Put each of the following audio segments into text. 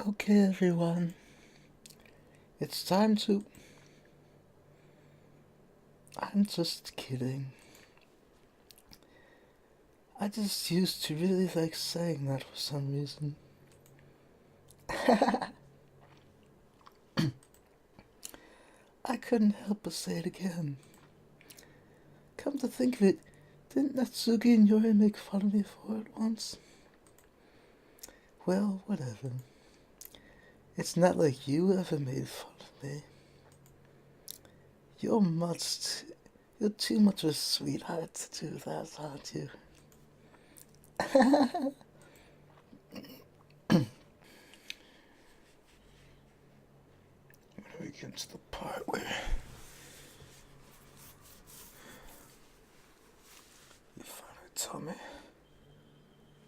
Okay, everyone, it's time to. I'm just kidding. I just used to really like saying that for some reason. I couldn't help but say it again. Come to think of it, didn't Natsuki and Yuri make fun of me for it once? Well, whatever. It's not like you ever made fun of me. You're much. You're too much of a sweetheart to do that, aren't you? We get to the part where you finally tell me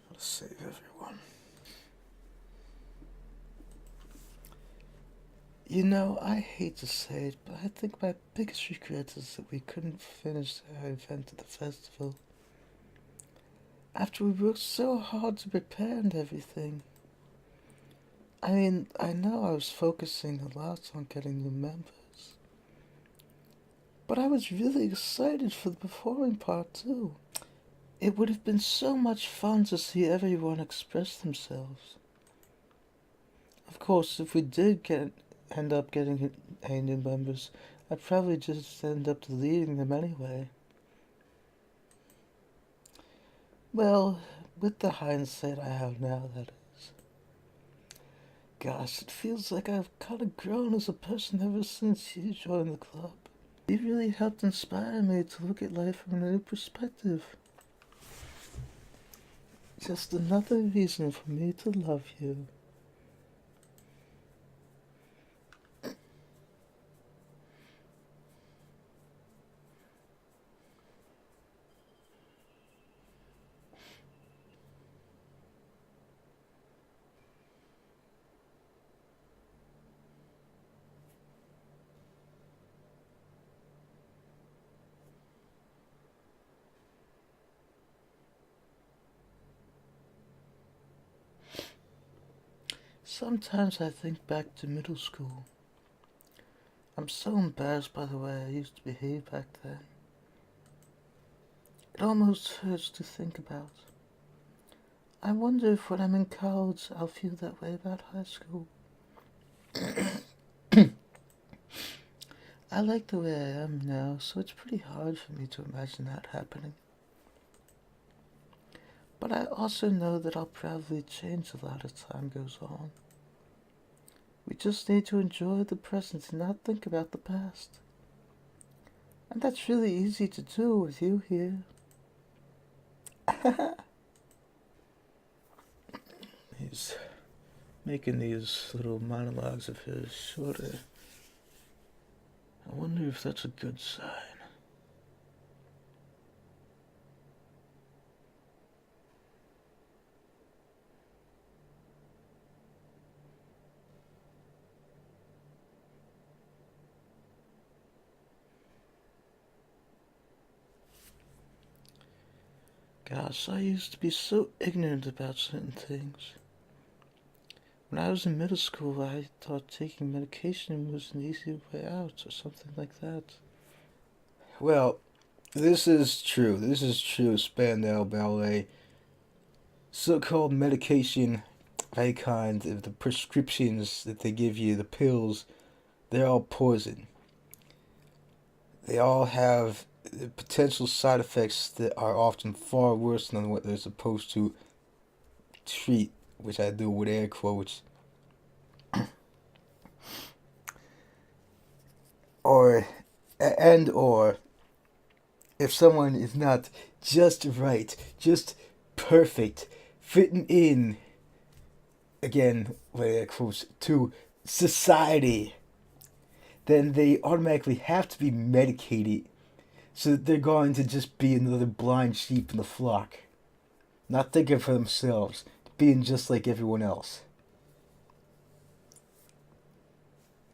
how to save everyone. You know, I hate to say it, but I think my biggest regret is that we couldn't finish our event at the festival. After we worked so hard to prepare and everything. I mean, I know I was focusing a lot on getting new members. But I was really excited for the performing part too. It would have been so much fun to see everyone express themselves. Of course, if we did end up getting any new members, I'd probably just end up deleting them anyway. Well, with the hindsight I have now, that is. Gosh, it feels like I've kind of grown as a person ever since you joined the club. You really helped inspire me to look at life from a new perspective. Just another reason for me to love you. Sometimes I think back to middle school. I'm so embarrassed by the way I used to behave back then. It almost hurts to think about. I wonder if when I'm in college I'll feel that way about high school. I like the way I am now, so it's pretty hard for me to imagine that happening. But I also know that I'll probably change a lot as time goes on. We just need to enjoy the present and not think about the past. And that's really easy to do with you here. He's making these little monologues of his shorter. I wonder if that's a good sign. Gosh, I used to be so ignorant about certain things. When I was in middle school, I thought taking medication was an easy way out or something like that. Well, this is true. This is true, Spandau Ballet. So called medication of any kind, the prescriptions that they give you, the pills, they're all poison. They all have potential side effects that are often far worse than what they're supposed to treat, which I do with air quotes. Or, or, if someone is not just right, just perfect, fitting in, again, with air quotes, to society, then they automatically have to be medicated so that they're going to just be another blind sheep in the flock. Not thinking for themselves, being just like everyone else.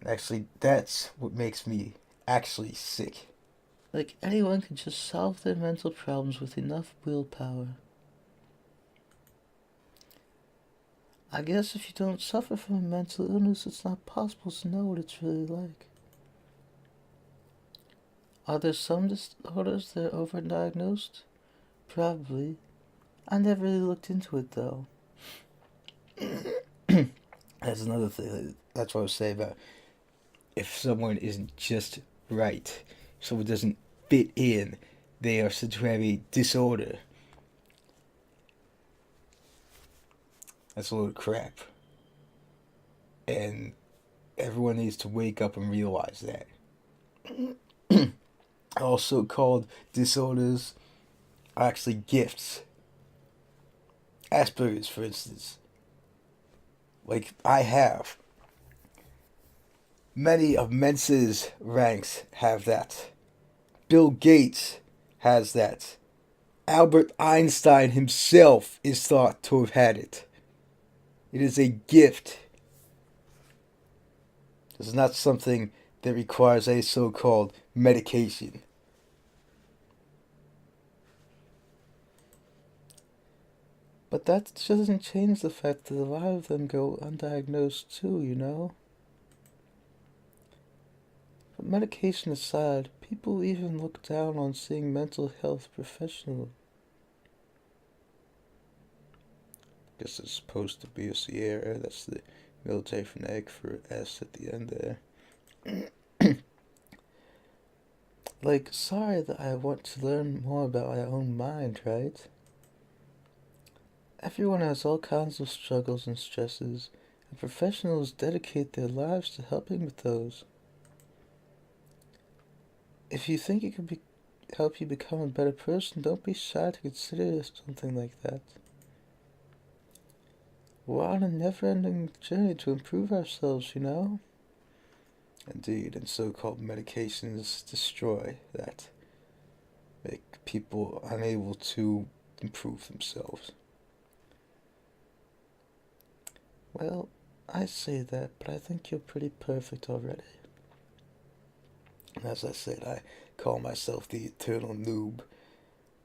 Actually, that's what makes me actually sick. Like anyone can just solve their mental problems with enough willpower. I guess if you don't suffer from a mental illness, it's not possible to know what it's really like. Are there some disorders that are overdiagnosed? Probably. I never really looked into it though. That's another thing. That's what I was saying about if someone isn't just right, if someone doesn't fit in, they are said to have a disorder. That's a load of crap. And everyone needs to wake up and realize that. Also called disorders are actually gifts. Asperger's, for instance. Like, I have. Many of Mensa's ranks have that. Bill Gates has that. Albert Einstein himself is thought to have had it. It is a gift. It's not something that requires a so called medication. But that doesn't change the fact that a lot of them go undiagnosed too, you know? But medication aside, people even look down on seeing mental health professional. Guess it's supposed to be a Sierra. That's the military phonetic for S at the end there. Like, sorry that I want to learn more about my own mind, right? Everyone has all kinds of struggles and stresses, and professionals dedicate their lives to helping with those. If you think it could help you become a better person, don't be shy to consider something like that. We're on a never-ending journey to improve ourselves, you know? Indeed, and so-called medications destroy that. Make people unable to improve themselves. Well, I say that, but I think you're pretty perfect already. As I said, I call myself the eternal noob.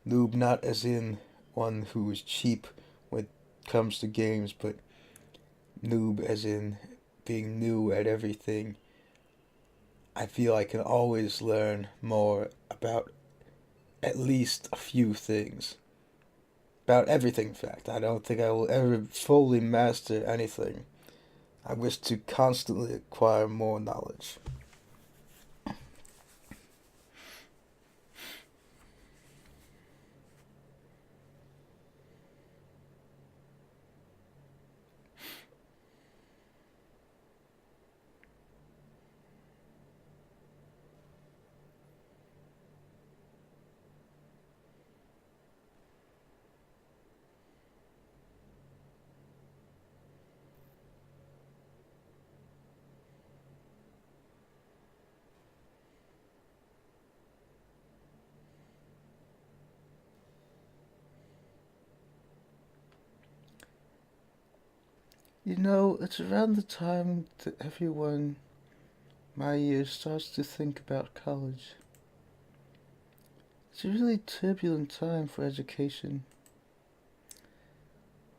Noob not as in one who is cheap when it comes to games, but noob as in being new at everything. I feel I can always learn more about at least a few things. About everything, in fact. I don't think I will ever fully master anything. I wish to constantly acquire more knowledge. You know, it's around the time that everyone my year starts to think about college. It's a really turbulent time for education.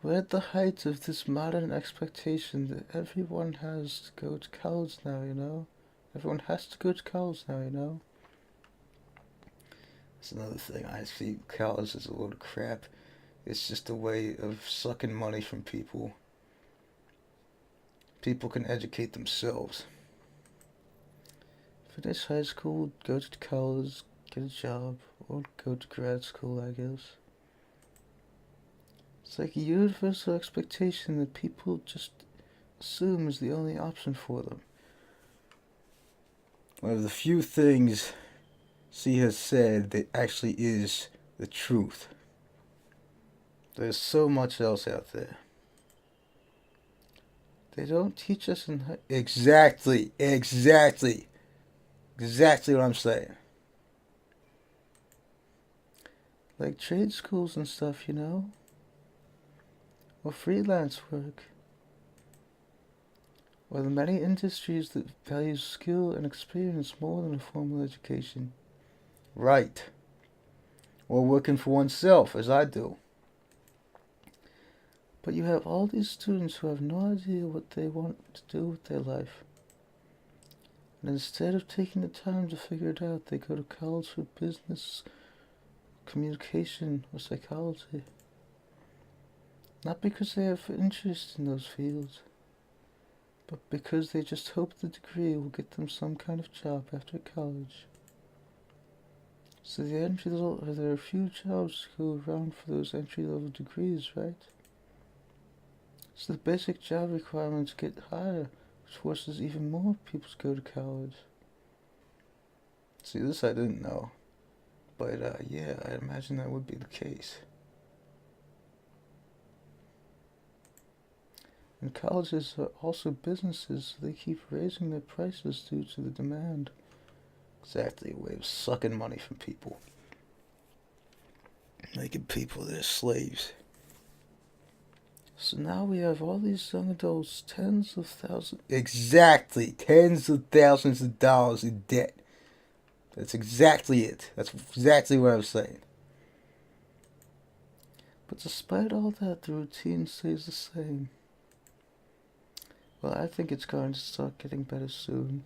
We're at the height of this modern expectation that everyone has to go to college now, you know? Everyone has to go to college now, you know? That's another thing. I see college as a load of crap. It's just a way of sucking money from people. People can educate themselves. Finish high school, go to college, get a job, or go to grad school, I guess. It's like a universal expectation that people just assume is the only option for them. One of the few things she has said that actually is the truth. There's so much else out there. They don't teach us in exactly what I'm saying. Like trade schools and stuff, you know? Or freelance work. Or the many industries that value skill and experience more than a formal education. Right. Or working for oneself, as I do. But you have all these students who have no idea what they want to do with their life. And instead of taking the time to figure it out, they go to college for business, communication, or psychology. Not because they have interest in those fields, but because they just hope the degree will get them some kind of job after college. So the entry level, there are a few jobs to go around for those entry level degrees, right? So the basic job requirements get higher, which forces even more people to go to college. See, this I didn't know, but yeah, I imagine that would be the case. And colleges are also businesses, so they keep raising their prices due to the demand. Exactly, a way of sucking money from people. Making people their slaves. So now we have all these young adults, tens of thousands of dollars in debt. That's exactly it. That's exactly what I was saying. But despite all that, the routine stays the same. Well, I think it's going to start getting better soon.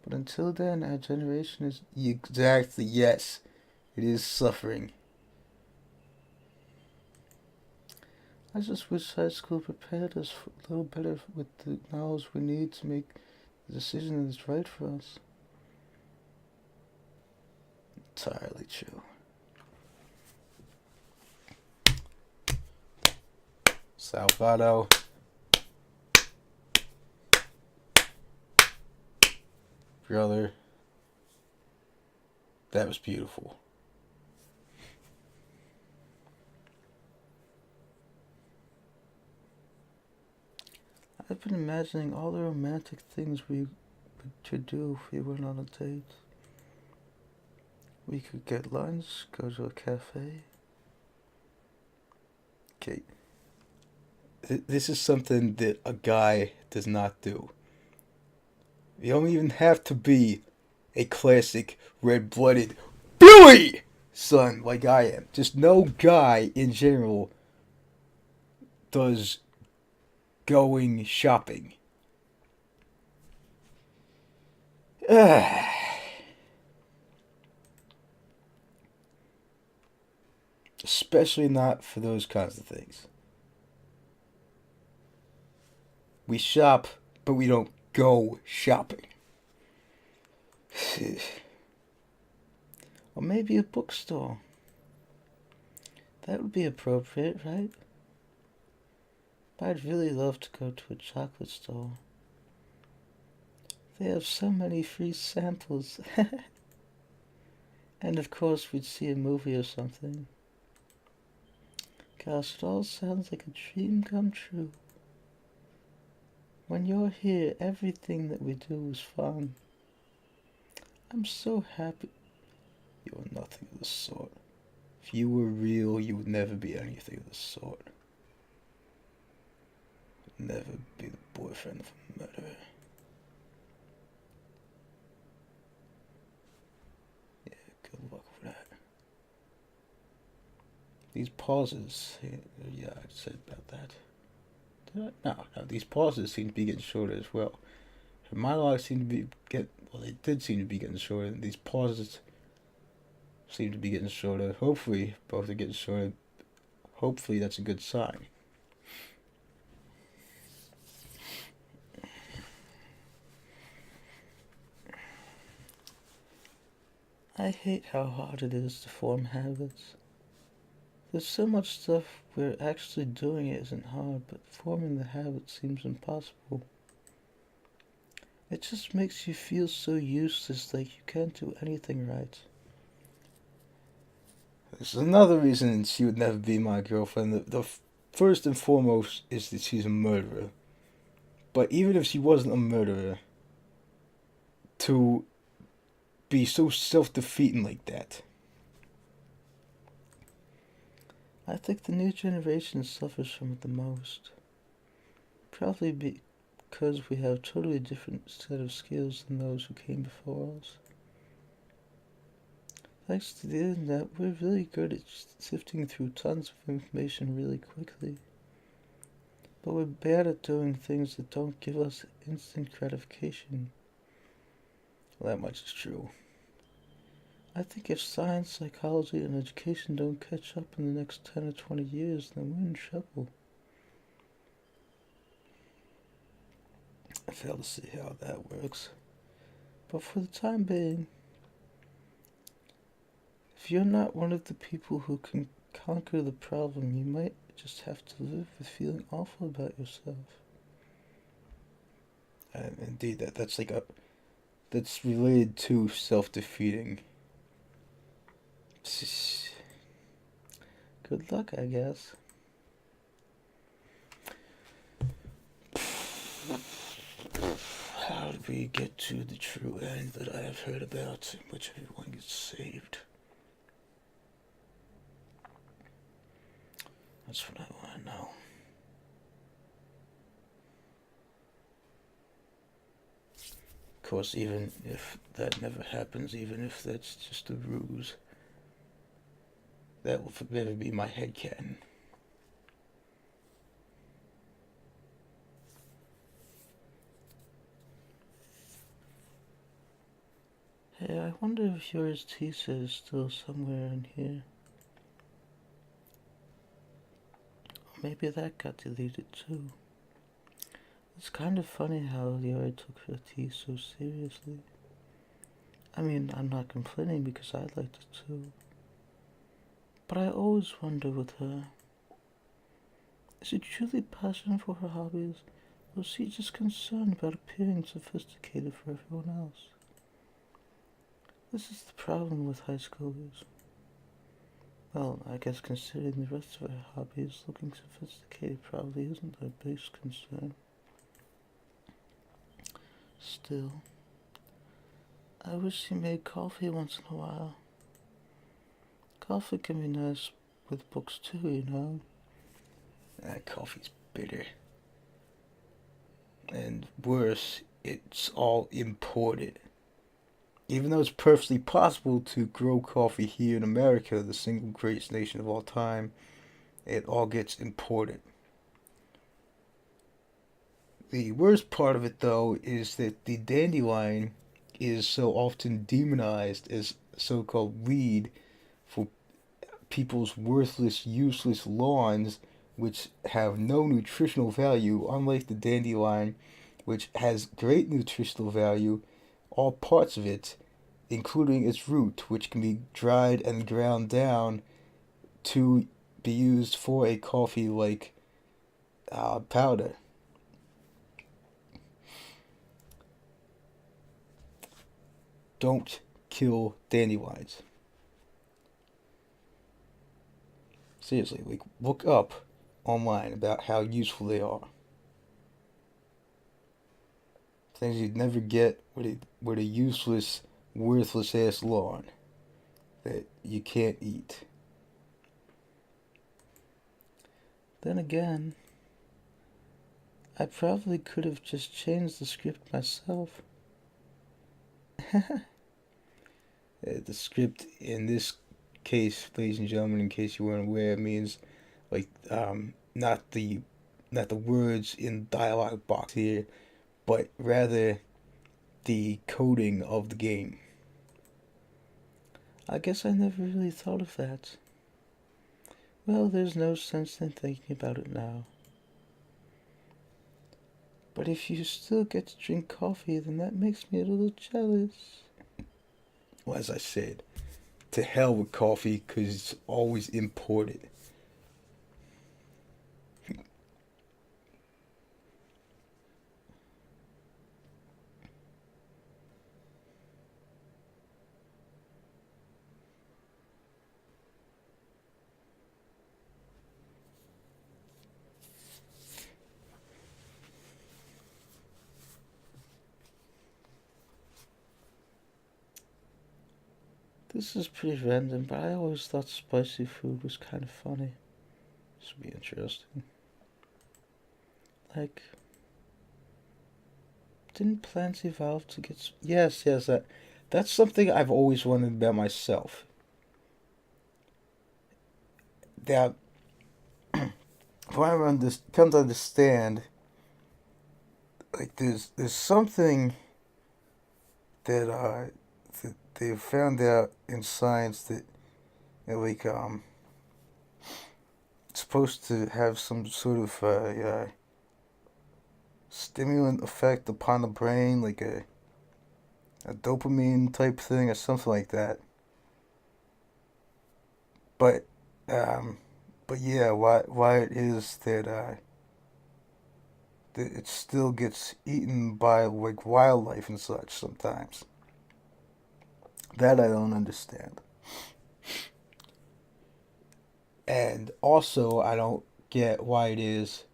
But until then, our generation is exactly, yes, it is suffering. I just wish high school prepared us a little better with the knowledge we need to make the decision that is right for us. Entirely true. Salvado. Brother. That was beautiful. I've been imagining all the romantic things we could do if we went on a date. We could get lunch, go to a cafe. Okay, this is something that a guy does not do. You don't even have to be a classic red-blooded Billy son like I am. Just no guy in general does going shopping. Especially not for those kinds of things. We shop, but we don't go shopping. Or maybe a bookstore. That would be appropriate, right? But I'd really love to go to a chocolate store. They have so many free samples. And of course, we'd see a movie or something. Gosh, it all sounds like a dream come true. When you're here, everything that we do is fun. I'm so happy. You're nothing of the sort. If you were real, you would never be anything of the sort. Never be the boyfriend of a murderer. Yeah, good luck with that. These pauses, yeah, I said about that. Did I? No, these pauses seem to be getting shorter as well. Her monologues seem to be they did seem to be getting shorter, and these pauses seem to be getting shorter. Hopefully, both are getting shorter. Hopefully, that's a good sign. I hate how hard it is to form habits. There's so much stuff where actually doing it isn't hard, but forming the habit seems impossible. It just makes you feel so useless, like you can't do anything right. There's another reason she would never be my girlfriend. The first and foremost is that she's a murderer. But even if she wasn't a murderer, to be so self-defeating like that. I think the new generation suffers from it the most. Probably because we have a totally different set of skills than those who came before us. Thanks to the internet, we're really good at sifting through tons of information really quickly. But we're bad at doing things that don't give us instant gratification. Well, that much is true. I think if science, psychology, and education don't catch up in the next 10 or 20 years, then we're in trouble. I fail to see how that works. But for the time being, if you're not one of the people who can conquer the problem, you might just have to live with feeling awful about yourself. And indeed, that's related to self-defeating. Good luck, I guess. How did we get to the true end that I have heard about, in which everyone gets saved? That's what I want to know. Of course, even if that never happens, even if that's just a ruse, that will forever be my headcanon. Hey, I wonder if yours Tisa is still somewhere in here. Or maybe that got deleted too. It's kind of funny how Leora took her tea so seriously. I mean, I'm not complaining because I liked it too. But I always wonder with her, is she truly passionate for her hobbies, or is she just concerned about appearing sophisticated for everyone else? This is the problem with high schoolers. Well, I guess considering the rest of her hobbies, looking sophisticated probably isn't their biggest concern. Still, I wish she made coffee once in a while. Coffee can be nice with books too, you know. That coffee's bitter. And worse, it's all imported. Even though it's perfectly possible to grow coffee here in America, the single greatest nation of all time, it all gets imported. The worst part of it, though, is that the dandelion is so often demonized as so-called weed for people's worthless, useless lawns, which have no nutritional value, unlike the dandelion, which has great nutritional value, all parts of it, including its root, which can be dried and ground down to be used for a coffee like powder. Don't kill dandelions. Seriously, like, look up online about how useful they are. Things you'd never get with a useless, worthless ass lawn that you can't eat. Then again, I probably could have just changed the script myself. The script in this case, ladies and gentlemen, in case you weren't aware, means like not the words in dialogue box here, but rather the coding of the game. I guess I never really thought of that. Well, there's no sense in thinking about it now. But if you still get to drink coffee, then that makes me a little jealous. Well, as I said, to hell with coffee because it's always imported. This is pretty random, but I always thought spicy food was kind of funny. This would be interesting. Like, didn't plants evolve to get... Yes, that's something I've always wondered about myself. that what come to understand, like there's something that that they found out in science that like it's supposed to have some sort of stimulant effect upon the brain, like a dopamine type thing or something like that. But um, but yeah, why it is that it still gets eaten by like wildlife and such sometimes. That I don't understand. And also, I don't get why it is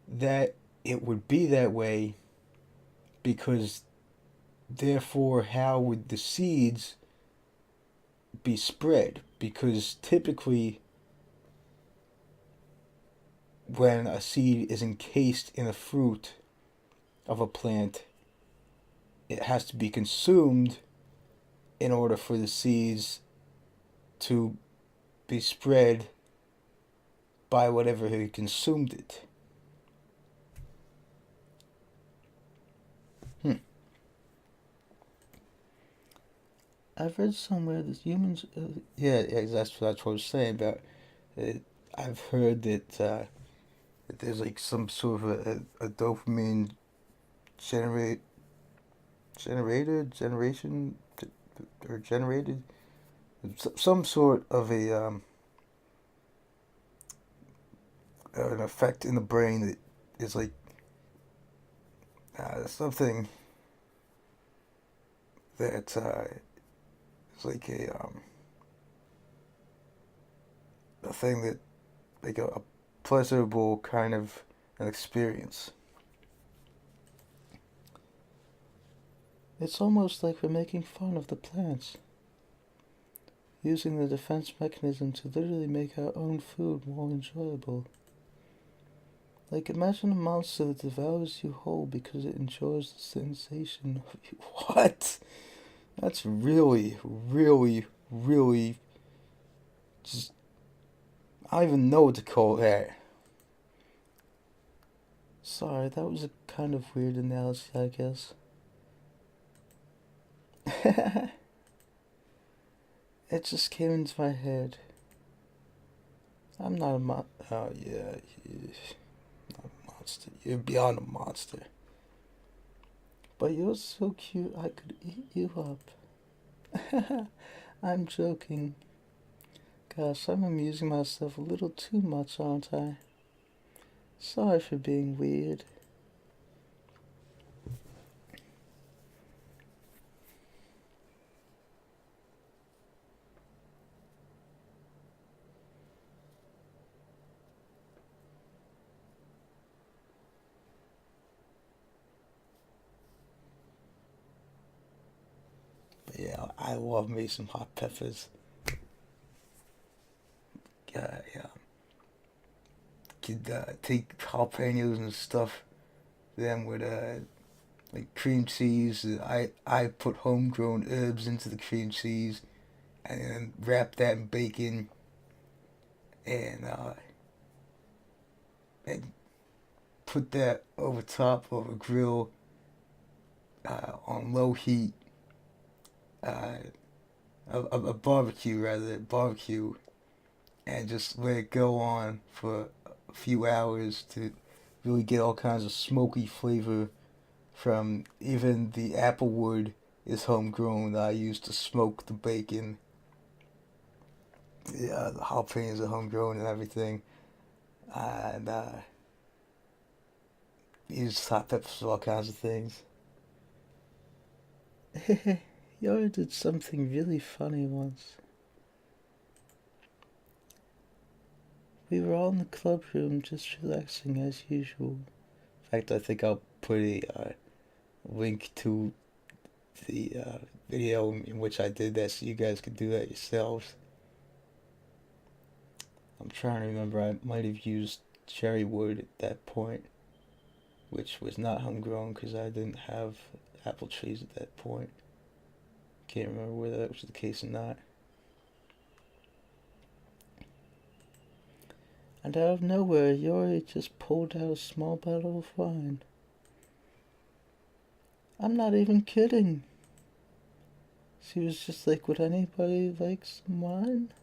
that it would be that way because, therefore, how would the seeds be spread? Because typically, when a seed is encased in a fruit of a plant, it has to be consumed in order for the seeds to be spread by whatever had consumed it. Hmm. I've read somewhere that humans, yeah, that's what I was saying about it. I've heard that there's like some sort of a dopamine generate generated generation or generated some sort of a an effect in the brain that is like something that is like a thing that like a pleasurable kind of an experience. It's almost like we're making fun of the plants, using the defense mechanism to literally make our own food more enjoyable. Like, imagine a monster that devours you whole because it enjoys the sensation of you. What? That's really, really, really just. I don't even know what to call that. Sorry, that was a kind of weird analogy, I guess. It just came into my head. I'm not a Oh, yeah, you're not a monster. You're beyond a monster. But you're so cute, I could eat you up. I'm joking. Gosh, I'm amusing myself a little too much, aren't I? Sorry for being weird. But yeah, I love me some hot peppers. Yeah, could take jalapenos and stuff them with like cream cheese. I put homegrown herbs into the cream cheese and then wrap that in bacon and and put that over top of a grill on low heat, uh, a barbecue rather barbecue, and just let it go on for a few hours to really get all kinds of smoky flavor from even the apple wood is homegrown that I use to smoke the bacon. Yeah, the jalapenos are homegrown and everything. And use hot peppers for all kinds of things. Yara did something really funny once. We were all in the club room just relaxing as usual. In fact, I think I'll put a link to the video in which I did that so you guys could do that yourselves. I'm trying to remember, I might have used cherry wood at that point, which was not homegrown because I didn't have apple trees at that point. Can't remember whether that was the case or not. And out of nowhere, Yori just pulled out a small bottle of wine. I'm not even kidding. She was just like, would anybody like some wine?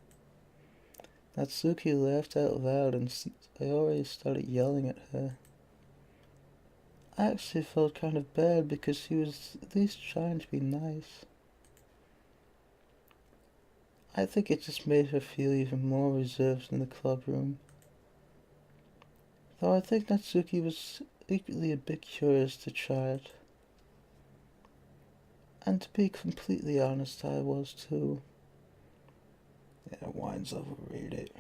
Natsuki laughed out loud and Sayori started yelling at her. I actually felt kind of bad because she was at least trying to be nice. I think it just made her feel even more reserved in the club room. Though I think Natsuki was secretly a bit curious to try it. And to be completely honest, I was too. Yeah, wine's overrated.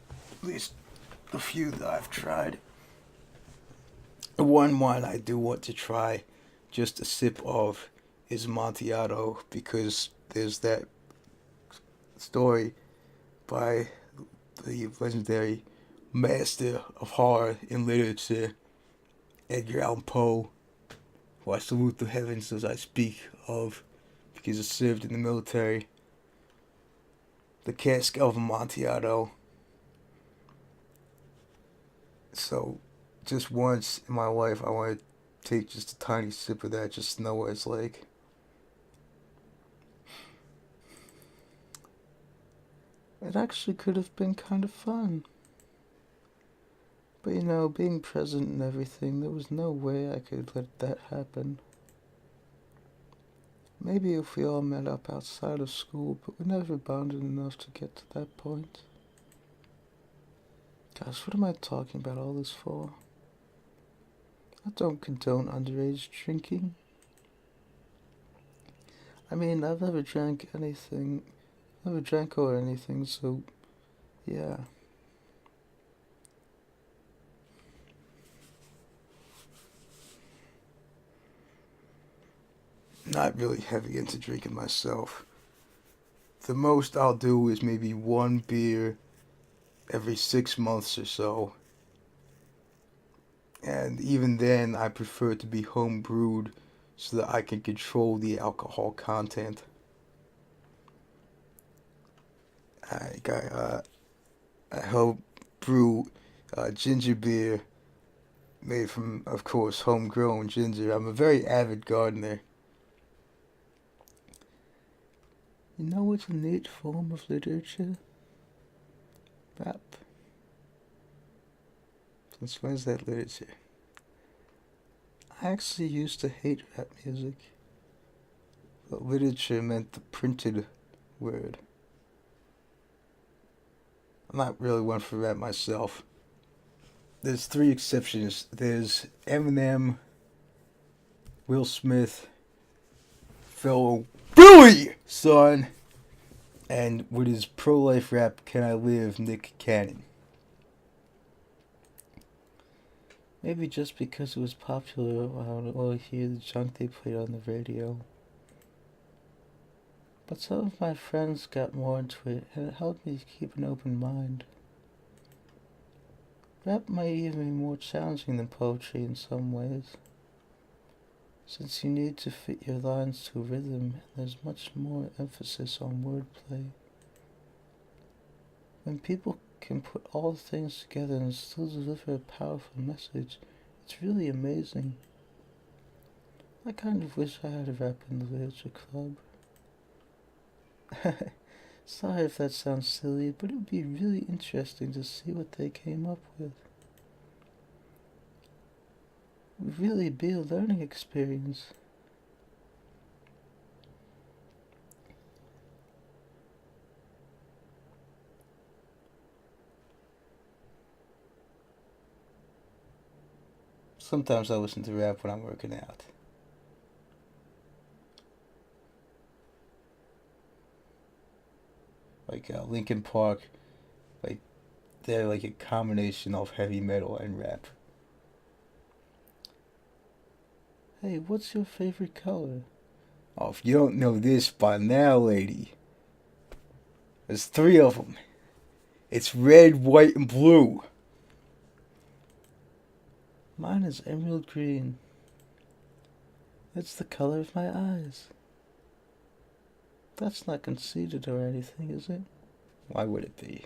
At least the few that I've tried. The one wine I do want to try just a sip of is Amontillado, because there's that story by the legendary master of horror in literature, Edgar Allan Poe, who I salute the heavens as I speak of, because he served in the military. The cask of Amontillado. So, just once in my life, I want to take just a tiny sip of that, just to know what it's like. It actually could have been kind of fun. But you know, being present and everything, there was no way I could let that happen. Maybe if we all met up outside of school, but we never bonded enough to get to that point. Gosh, what am I talking about all this for? I don't condone underage drinking. I mean, I've never drank anything, never drank or anything, so yeah. Not really heavy into drinking myself. The most I'll do is maybe one beer every 6 months or so. And even then, I prefer it to be home brewed so that I can control the alcohol content. I help brew ginger beer made from, of course, homegrown ginger. I'm a very avid gardener. You know what's a neat form of literature? Rap. Since when's that literature? I actually used to hate rap music. But literature meant the printed word. I'm not really one for rap myself. There's three exceptions. There's Eminem, Will Smith, fellow Billy son, and with his pro-life rap Can I Live, Nick Cannon. Maybe just because it was popular, I would only hear the junk they played on the radio. But some of my friends got more into it, and it helped me keep an open mind. Rap might even be more challenging than poetry in some ways, since you need to fit your lines to rhythm, and there's much more emphasis on wordplay. When people can put all things together and still deliver a powerful message, it's really amazing. I kind of wish I had a rap in the literature club. Sorry if that sounds silly, but it would be really interesting to see what they came up with. It would really be a learning experience. Sometimes I listen to rap when I'm working out. Like Linkin Park, like they're like a combination of heavy metal and rap. Hey, what's your favorite color? Oh, if you don't know this by now, lady, there's three of them. It's red, white, and blue. Mine is emerald green. It's the color of my eyes. That's not conceited or anything, is it? Why would it be?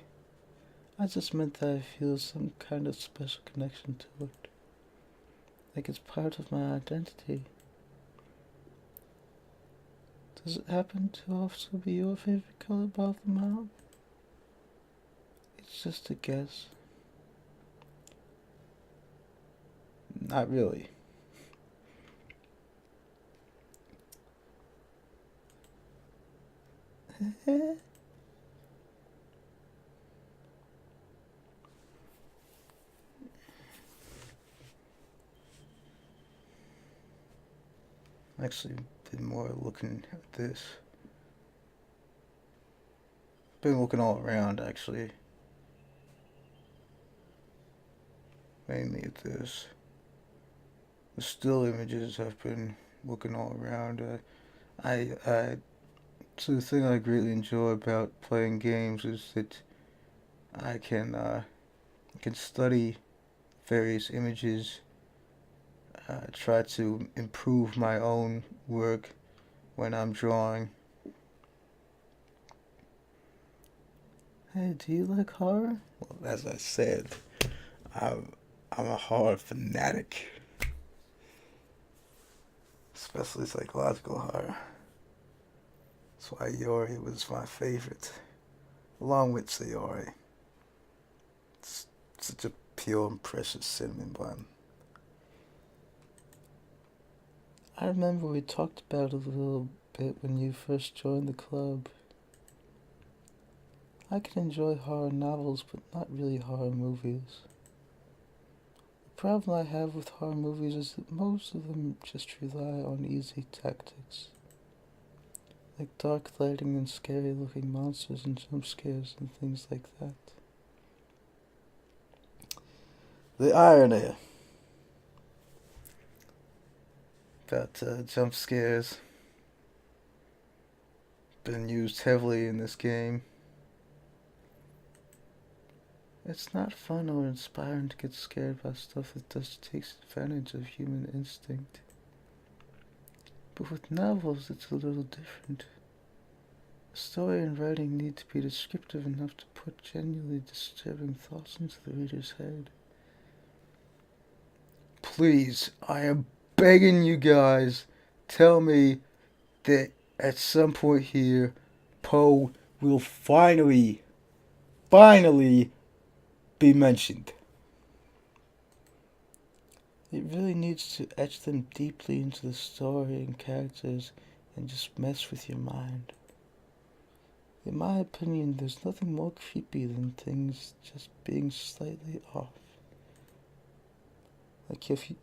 I just meant that I feel some kind of special connection to it. Like it's part of my identity. Does it happen to also be your favorite color above the map? It's just a guess. Not really. Actually, been more looking at this. Been looking all around, actually. Mainly at this. The still images I've been looking all around. So the thing I greatly enjoy about playing games is that I can study various images, try to improve my own work when I'm drawing. Hey, do you like horror? Well, as I said, I'm I'm a horror fanatic, especially psychological horror. That's why Yori was my favorite, along with Sayori. It's such a pure and precious cinnamon bun. I remember we talked about it a little bit when you first joined the club. I can enjoy horror novels, but not really horror movies. The problem I have with horror movies is that most of them just rely on easy tactics, like dark lighting and scary looking monsters and jump scares and things like that. The irony about jump scares been used heavily in this game. It's not fun or inspiring to get scared by stuff that just takes advantage of human instinct. But with novels, it's a little different. The story and writing need to be descriptive enough to put genuinely disturbing thoughts into the reader's head. Please, I am begging you guys, tell me that at some point here, Poe will finally be mentioned. It really needs to etch them deeply into the story and characters and just mess with your mind. In my opinion, there's nothing more creepy than things just being slightly off. Like if you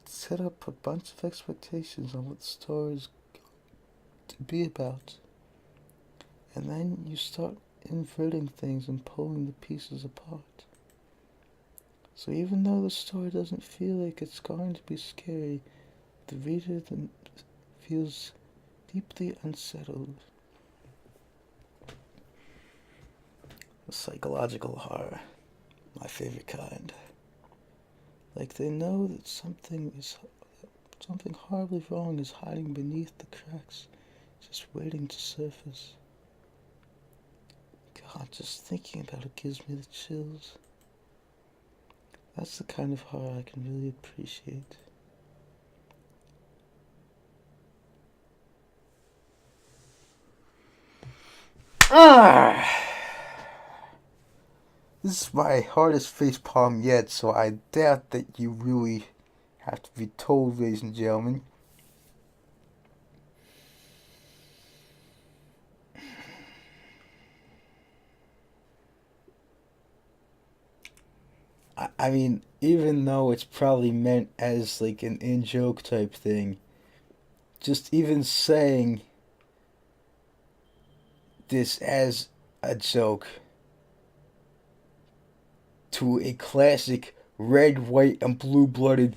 set up a bunch of expectations on what the story is to be about, and then you start inverting things and pulling the pieces apart. So even though the story doesn't feel like it's going to be scary, the reader then feels deeply unsettled. The psychological horror, my favorite kind. Like they know that something horribly wrong is hiding beneath the cracks, just waiting to surface. God, just thinking about it gives me the chills. That's the kind of horror I can really appreciate. Ah! This is my hardest face palm yet, so I doubt that you really have to be told, ladies and gentlemen. I mean, even though it's probably meant as like an in-joke type thing, just even saying this as a joke to a classic red, white, and blue-blooded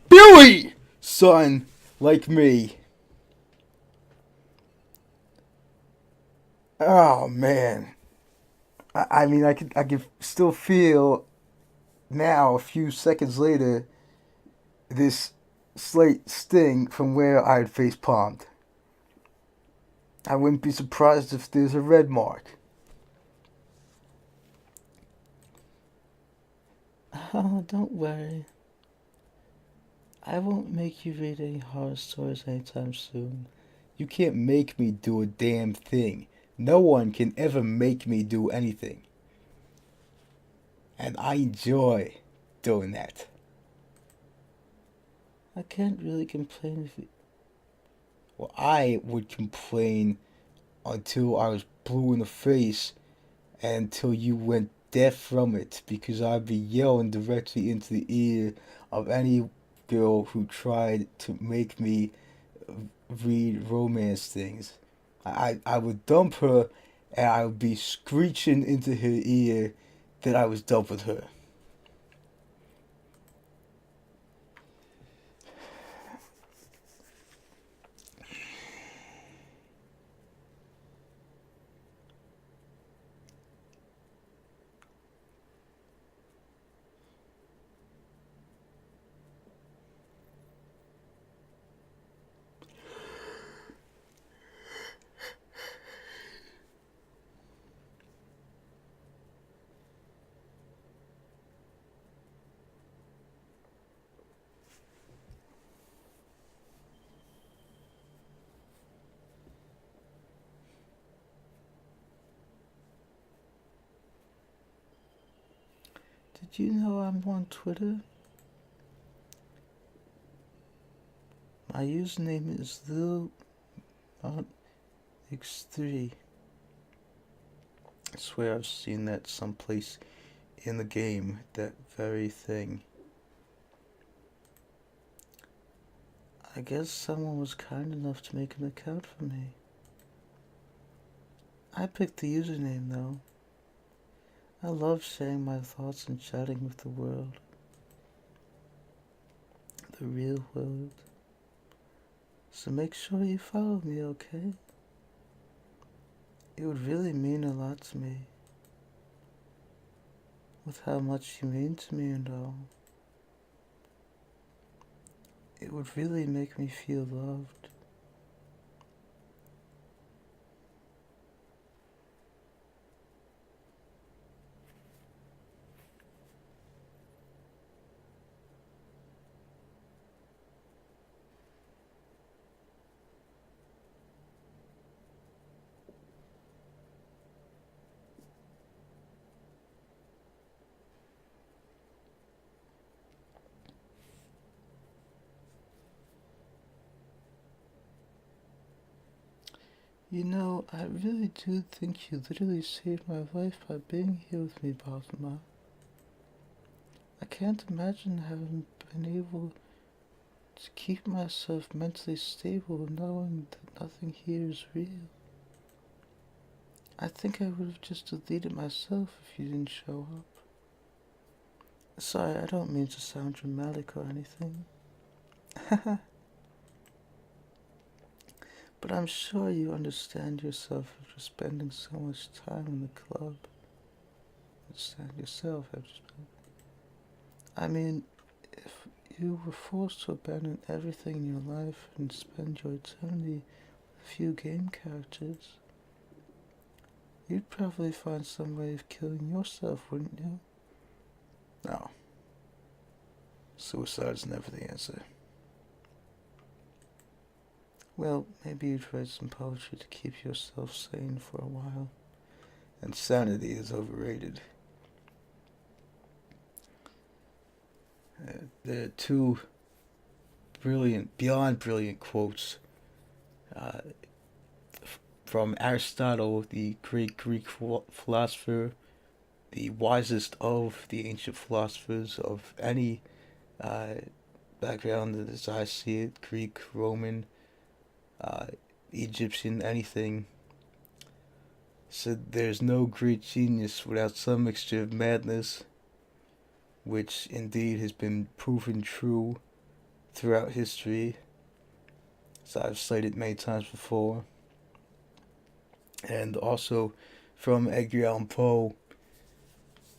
Billy son like me. Oh man, I mean, I can still feel now, a few seconds later, this slight sting from where I had face palmed. I wouldn't be surprised if there's a red mark. Oh, don't worry. I won't make you read any horror stories anytime soon. You can't make me do a damn thing. No one can ever make me do anything. And I enjoy doing that. I can't really complain if you... Well, I would complain until I was blue in the face and until you went deaf from it because I'd be yelling directly into the ear of any girl who tried to make me read romance things. I would dump her and I would be screeching into her ear that I was done with her. Did you know I'm on Twitter? My username is LilMontX3. I swear I've seen that someplace in the game, that very thing. I guess someone was kind enough to make an account for me. I picked the username though. I love sharing my thoughts and chatting with the world. The real world. So make sure you follow me, okay? It would really mean a lot to me. With how much you mean to me and all. It would really make me feel loved. You know, I really do think you literally saved my life by being here with me, Baltimore. I can't imagine having been able to keep myself mentally stable knowing that nothing here is real. I think I would have just deleted myself if you didn't show up. Sorry, I don't mean to sound dramatic or anything. But I'm sure you understand yourself after spending so much time in the club. Understand yourself after spending... I mean, if you were forced to abandon everything in your life and spend your eternity with a few game characters, you'd probably find some way of killing yourself, wouldn't you? No, suicide's never the answer. Well, maybe you'd write some poetry to keep yourself sane for a while. Insanity is overrated. There are two brilliant, beyond brilliant quotes uh, from Aristotle, the great Greek philosopher, the wisest of the ancient philosophers of any uh, background as I see it, Greek, Roman, uh, Egyptian, anything, said there's no great genius without some mixture of madness, which indeed has been proven true throughout history, as I've cited many times before. And also from Edgar Allan Poe,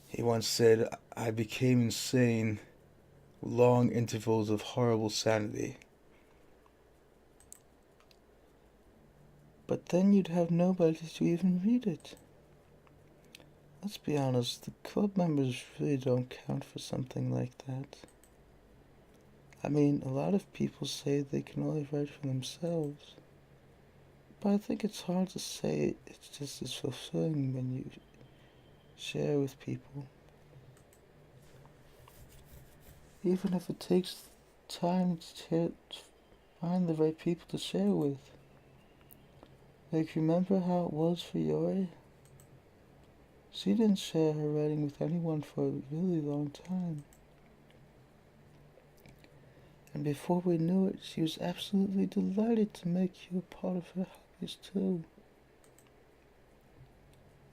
he once said, I became insane with long intervals of horrible sanity. But then you'd have nobody to even read it. Let's be honest, the club members really don't count for something like that. I mean, a lot of people say they can only write for themselves, but I think it's hard to say it's just as fulfilling when you share with people. Even if it takes time to find the right people to share with. Like, remember how it was for Yori? She didn't share her writing with anyone for a really long time. And before we knew it, she was absolutely delighted to make you a part of her hobbies too.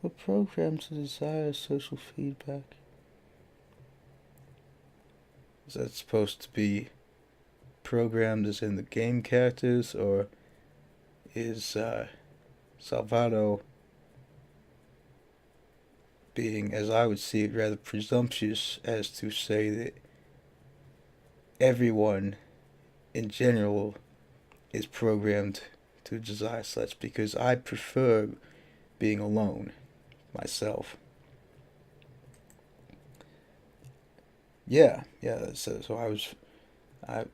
We're programmed to desire social feedback. Is that supposed to be programmed as in the game characters, or is Salvado being, as I would see it, rather presumptuous as to say that everyone in general is programmed to desire such? Because I prefer being alone myself. Yeah. So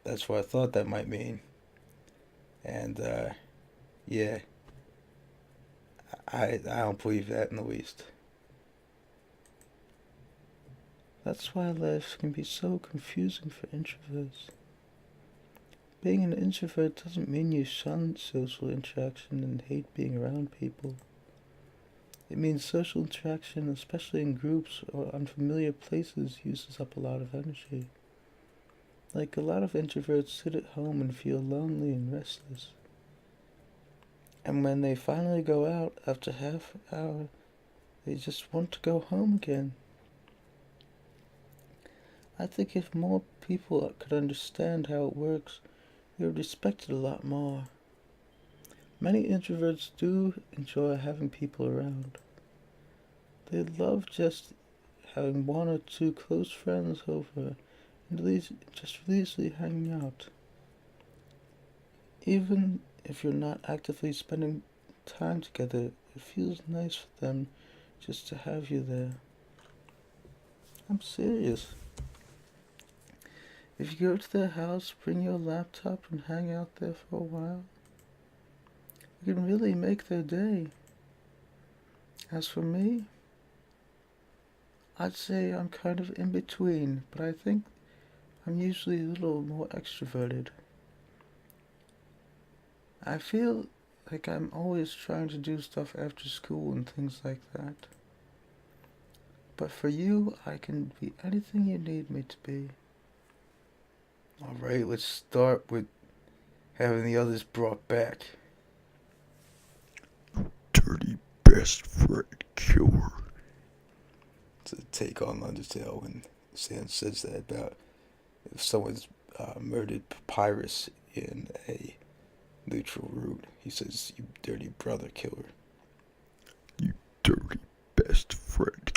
that's what I thought that might mean, and yeah, I don't believe that in the least. That's why life can be so confusing for introverts. Being an introvert doesn't mean you shun social interaction and hate being around people. It means social interaction, especially in groups or unfamiliar places, uses up a lot of energy. Like, a lot of introverts sit at home and feel lonely and restless. And when they finally go out after half an hour, they just want to go home again. I think if more people could understand how it works, they would respect it a lot more. Many introverts do enjoy having people around. They love just having one or two close friends over and just leisurely hanging out. Even if you're not actively spending time together, it feels nice for them just to have you there. I'm serious. If you go to their house, bring your laptop and hang out there for a while, you can really make their day. As for me, I'd say I'm kind of in between, but I think I'm usually a little more extroverted. I feel like I'm always trying to do stuff after school and things like that. But for you, I can be anything you need me to be. Alright, let's start with having the others brought back. Dirty best friend killer. It's a take on Undertale when Sam says that about if someone's murdered Papyrus in a neutral route. He says, "You dirty brother killer." You dirty best friend